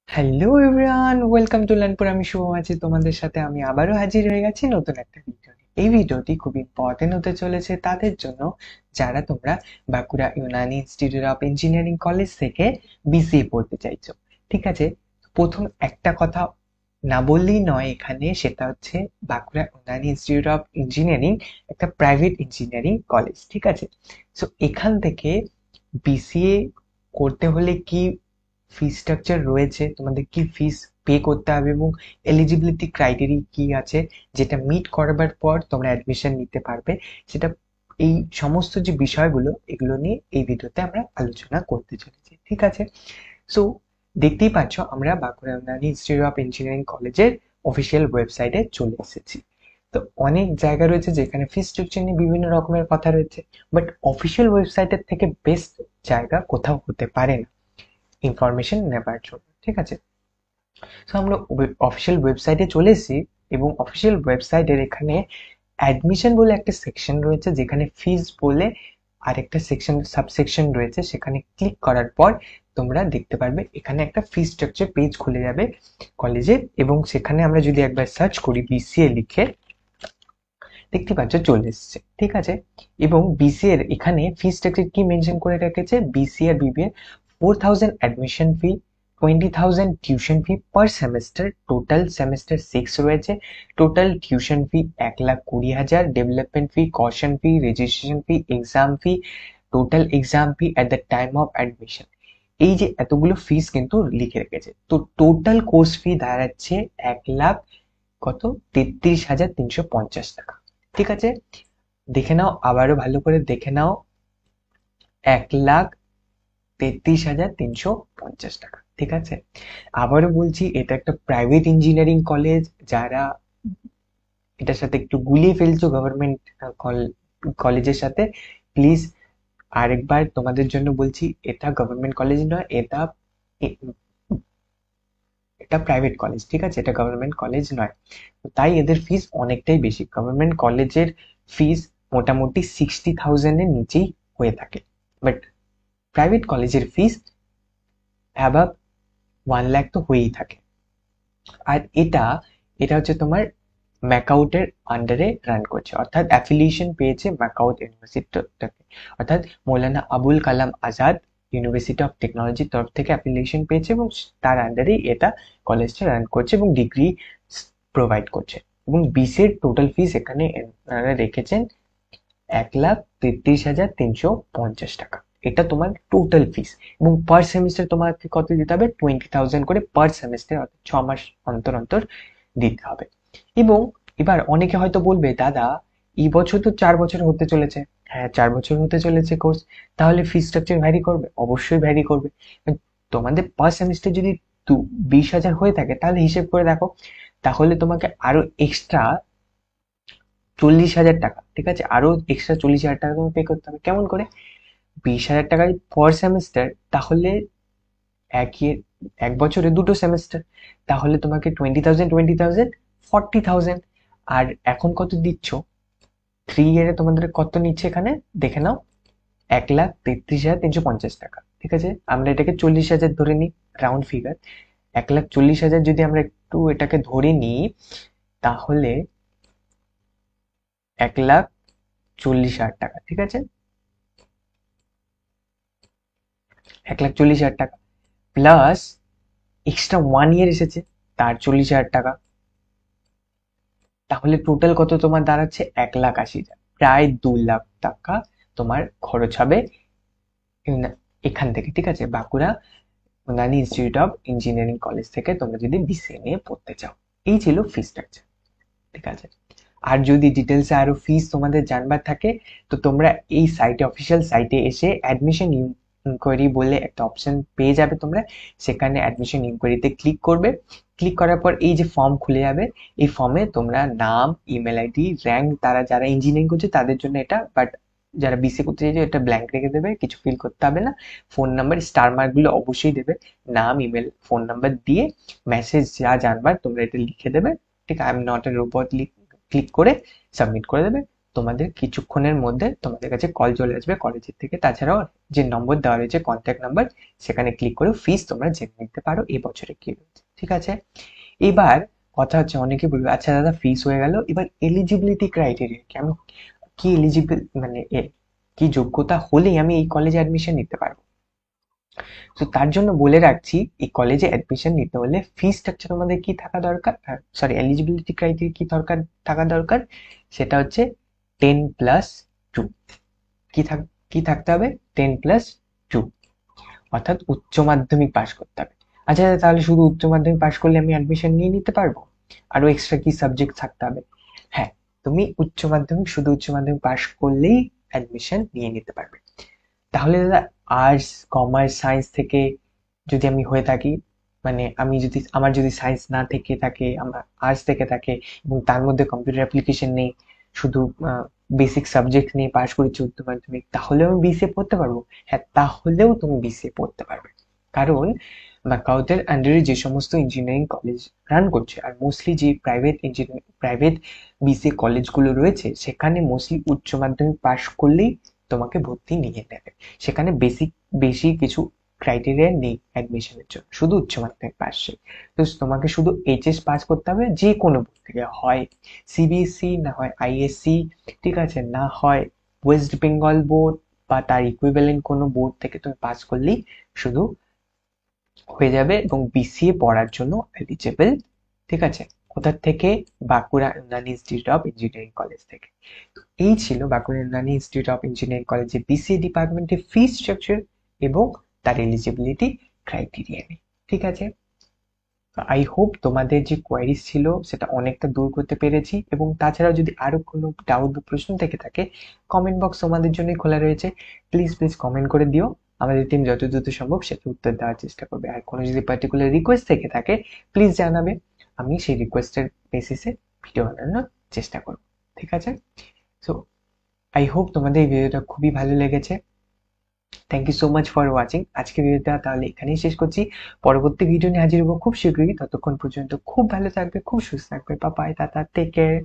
Hello everyone, welcome to Learnpur. আমি শুভ আছি তোমাদের সাথে। আমি আবারও হাজির হয়ে গেছি নতুন একটা ভিডিও নিয়ে। এই ভিডিওটি খুব ইম্পর্টেন্ট হতে চলেছে তাদের জন্য যারা তোমরা Bankura Unani institute of engineering college থেকে বিসিএ পড়তে চাইছো। ঠিক আছে, প্রথম একটা কথা না বললেই নয় এখানে, সেটা হচ্ছে Bankura Unani institute of engineering একটা প্রাইভেট ইঞ্জিনিয়ারিং কলেজ। ঠিক আছে, সো এখান থেকে বিসিএ করতে হলে কি ফি স্ট্রাকচার রয়েছে, তোমাদের কি ফিস পে করতে হবে এবং এলিজিবিলিটি ক্রাইটেরিয়া কি আছে, যেটা মিট করবার পর তোমরা অ্যাডমিশন নিতে পারবে, সেটা এই সমস্ত যে বিষয়গুলো এগুলো নিয়ে এই ভিডিওতে আমরা আলোচনা করতে চলেছি। ঠিক আছে, সো দেখতেই পাচ্ছ আমরা Bankura Unani institute of engineering কলেজের অফিসিয়াল ওয়েবসাইটে চলে এসেছি। তো অনেক জায়গা রয়েছে যেখানে ফি স্ট্রাকচার নিয়ে বিভিন্ন রকমের কথা রয়েছে, বাট অফিসিয়াল ওয়েবসাইটের থেকে বেস্ট জায়গা কোথাও হতে পারে না ইনফরমেশন নেবার জন্য। ঠিক আছে, তো আমরা অফিসিয়াল ওয়েবসাইটে চলে এসেছি এবং অফিসিয়াল ওয়েবসাইটের এখানে অ্যাডমিশন বলে একটা সেকশন রয়েছে, যেখানে ফিজ বলে আরেকটা সেকশন সাবসেকশন রয়েছে। সেখানে ক্লিক করার পর তোমরা দেখতে পারবে এখানে একটা ফি স্ট্রাকচার পেজ খুলে যাবে কলেজের, এবং সেখানে আমরা যদি একবার সার্চ করি বিসিএ লিখে, দেখতে পাচ্ছ চলে এসছে। ঠিক আছে, এবং বিসিএ এর এখানে ফি স্ট্রাকচার কি মেনশন করে রেখেছে, বিসিএ আর BBA 4,000 admission fee, 20,000 tuition fee per semester, total semester 6 রয়েছে। Total tuition fee 1,20,000, development fee, caution fee, registration fee, exam fee, total exam fee at the time of admission. এই যে এতগুলো ফিস কিন্তু লিখে রেখেছে, তো টোটাল কোর্স ফি দাঁড়াচ্ছে 1,00,000 কত 33,350 টাকা। ঠিক আছে, দেখে নাও, আবারও ভালো করে দেখে নাও, 1,33,350 টাকা। ঠিক আছে, আবারও বলছি এটা একটা প্রাইভেট ইঞ্জিনিয়ারিং কলেজ। যারা এটার সাথে একটু গুলিয়ে ফেলছো গভর্নমেন্ট কলেজের সাথে, প্লিজ আরেকবার তোমাদের জন্য বলছি, এটা গভর্নমেন্ট কলেজ নয়, এটা এটা প্রাইভেট কলেজ। ঠিক আছে, এটা গভর্নমেন্ট কলেজ নয়, তো তাই এদের ফিস অনেকটাই বেশি। গভর্নমেন্ট কলেজের ফিস মোটামুটি 60,000-এর নিচেই হয়ে থাকে, বাট প্রাইভেট কলেজের ফিস অ্যাবাভ 1,00,000 তো হয়েই থাকে। আর এটা এটা হচ্ছে তোমার ম্যাকাউটের আন্ডারে রান করছে, অর্থাৎ অ্যাফিলিয়েশন পেয়েছে ম্যাকাউট ইউনিভার্সিটিটাকে, অর্থাৎ মৌলানা আবুল কালাম আজাদ ইউনিভার্সিটি অফ টেকনোলজির তরফ থেকে অ্যাফিলিয়েশন পেয়েছে, এবং তার আন্ডারেই এটা কলেজটা রান করছে এবং ডিগ্রি প্রোভাইড করছে। এবং বিসিএর টোটাল ফিস এখানে এনারা রেখেছেন 1,33,350 টাকা। এটা তোমার টোটাল ফিস, এবং পার সেমিস্টার তোমাকে কত দিতে হবে, 20,000 করে পার সেমিস্টার, অর্থাৎ 6 মাস অন্তর অন্তর দিতে হবে। এবং এবার অনেকে হয়তো বলবে, দাদা এই বছর তো 4 বছর হতে চলেছে। হ্যাঁ, 4 বছর হতে চলেছে কোর্স, তাহলে ফি স্ট্রাকচার ভ্যারি করবে? অবশ্যই ভ্যারি করবে। তোমাদের পার সেমিস্টার যদি 20,000 হয়ে থাকে, তাহলে হিসেব করে দেখো, তাহলে তোমাকে আরো এক্সট্রা 40,000 টাকা, ঠিক আছে, আরো এক্সট্রা 40,000 টাকা তোমাকে পে করতে হবে। কেমন করে? 20,000 টাকায় পার সেমিস্টার, তাহলে এক year, এক বছরে 2টো সেমিস্টার, তাহলে তোমাকে 20,000 20,000 40,000। আর এখন কত দিচ্ছ, 3 ইয়ারে তোমাদের কত নিচ্ছে এখানে দেখে নাও, 1,33,350 টাকা। ঠিক আছে, আমরা এটাকে 40,000 ধরে নিই, রাউন্ড ফিগার। 1,40,000 যদি আমরা একটু এটাকে ধরে নিই, তাহলে 1,40,000 টাকা। ঠিক আছে, 1,40,000 টাকা প্লাস এক্সট্রা 1 ইয়ার এসেছে, তার 40,000 টাকা। তাহলে টোটাল কত তোমার দাঁড়াচ্ছে, 1,80,000, প্রায় 2,00,000 টাকা তোমার খরচ হবে এখান থেকে। ঠিক আছে, Bankura Unani institute of engineering college থেকে তোমরা যদি বিসিএ নিয়ে পড়তে চাও। এই ছিল ফি স্ট্রাকচার। ঠিক আছে, আর যদি ডিটেলসে আরো ফিস তোমাদের জানবার থাকে, তো তোমরা এই সাইটে, অফিসিয়াল সাইটে এসে অ্যাডমিশন ইনকোয়ারি বলে একটা অপশন পেয়ে যাবে তোমরা। সেখানে অ্যাডমিশন ইনকোয়ারিতে ক্লিক করবে। ক্লিক করার পর এই যে ফর্ম খুলে যাবে, এই ফর্মে তোমরা নাম, ইমেল আইডি, র্যাঙ্ক, তারা যারা ইঞ্জিনিয়ারিং করছে তাদের জন্য এটা, বাট যারা বিসিএ করতে চাইছে এটা ব্ল্যাঙ্ক রেখে দেবে, কিছু ফিল করতে হবে না। ফোন নাম্বার, স্টার মার্ক গুলো অবশ্যই দেবে, নাম, ইমেল, ফোন নাম্বার দিয়ে মেসেজ যা জানবার তোমরা এটা লিখে দেবে। ঠিক, I am not a robot click করে সাবমিট করে দেবে। তোমাদের কিছুক্ষণের মধ্যে তোমাদের কাছে কল চলে আসবে কলেজের থেকে। তাছাড়াও যে নম্বর দেওয়া রয়েছে কন্ট্যাক্ট নাম্বার, সেখানে ক্লিক করে ফিস তোমরা জেনে নিতে পারো এই বছরে কি রয়েছে। ঠিক আছে, এবার কথা হচ্ছে অনেকে বলবে আচ্ছা দাদা ফিস হয়ে গেল, এবার এলিজিবিলিটি ক্রাইটেরিয়া কি, আমি কি এলিজিবল মানে কি যোগ্যতা হলেই আমি এই কলেজে অ্যাডমিশন নিতে পারবো। তো তার জন্য বলে রাখছি, এই কলেজে অ্যাডমিশন নিতে হলে ফি স্ট্রাকচার আমাদের কি থাকা দরকার, সরি এলিজিবিলিটি ক্রাইটেরিয়া কি দরকার থাকা দরকার, সেটা হচ্ছে 10+2। কি কি থাকতে হবে, 10+2, অর্থাৎ উচ্চ মাধ্যমিক পাশ করতে হবে। আচ্ছা তাহলে শুধু উচ্চ মাধ্যমিক পাশ করলে আমি অ্যাডমিশন নিয়ে নিতে পারবো, আরো এক্সট্রা কি সাবজেক্ট থাকতে হবে? হ্যাঁ, তুমি শুধু উচ্চ মাধ্যমিক পাশ করলেই অ্যাডমিশন নিয়ে নিতে পারবে। তাহলে দাদা আর্টস কমার্স সায়েন্স থেকে যদি আমি হয়ে থাকি, মানে আমার যদি সায়েন্স না থেকে থাকে, আমার আর্টস থেকে থাকে এবং তার মধ্যে কম্পিউটার অ্যাপ্লিকেশন নেই, শুধু বেসিক সাবজেক্ট নিয়ে পাশ করেছি উচ্চ মাধ্যমিক, তাহলেও আমি বিসিএ পড়তে পারবো? হ্যাঁ, তাহলেও তুমি বিসিএ পড়তে পারবে। কারণ ম্যাকাউটের আন্ডারে যে সমস্ত ইঞ্জিনিয়ারিং কলেজ রান করছে, আর মোস্টলি যে প্রাইভেট বিসিএ কলেজগুলো রয়েছে, সেখানে মোস্টলি উচ্চ মাধ্যমিক পাশ করলেই তোমাকে ভর্তি নিয়ে নেবে। সেখানে বেশি কিছু ক্রাইটেরিয়া নেই অ্যাডমিশনের জন্য, শুধু উচ্চ মাধ্যমিক পাস। তো তোমাকে শুধু এইচএস পাস করতে হবে যে কোনো বোর্ড থেকে, হয় সিবিএসসি, না হয় আইএসসি, ঠিক আছে, না হয় ওয়েস্ট বেঙ্গল বোর্ড বা তার ইকুইভ্যালেন্ট কোনো বোর্ড থেকে তুমি পাস করলেই শুধু হয়ে যাবে এবং বিসিএ পড়ার জন্য এলিজেবল। ঠিক আছে, কোথার থেকে? Bankura Unani institute of engineering college থেকে। তো এই ছিল Bankura Unani institute of engineering কলেজের বিসিএ ডিপার্টমেন্টের ফি স্ট্রাকচার এবং তার এলিজিবিলিটি ক্রাইটেরিয়া নিয়ে। ঠিক আছে, আই হোপ তোমাদের যে কোয়ারিজ ছিল সেটা অনেকটা দূর করতে পেরেছি, এবং তাছাড়াও যদি আরো কোনো ডাউট বা প্রশ্ন থেকে থাকে, কমেন্ট বক্স তোমাদের জন্যই খোলা রয়েছে। প্লিজ কমেন্ট করে দিও, আমাদের টিম যত দ্রুত সম্ভব সেটা উত্তর দেওয়ার চেষ্টা করবে। আর কোনো যদি পার্টিকুলার রিকোয়েস্ট থেকে থাকে প্লিজ জানাবে, আমি সেই রিকোয়েস্টের বেসিসে ভিডিও বানানোর চেষ্টা করব। ঠিক আছে, সো আই হোপ তোমাদের এই ভিডিওটা খুবই ভালো লেগেছে। Thank you so much for watching. আজকের ভিডিওটা তাহলে এখানেই শেষ করছি, পরবর্তী ভিডিও নিয়ে হাজির হবো খুব শীঘ্রই। ততক্ষণ পর্যন্ত খুব ভালো থাকবে, খুব সুস্থ থাকবে। Bye bye, tata, take care.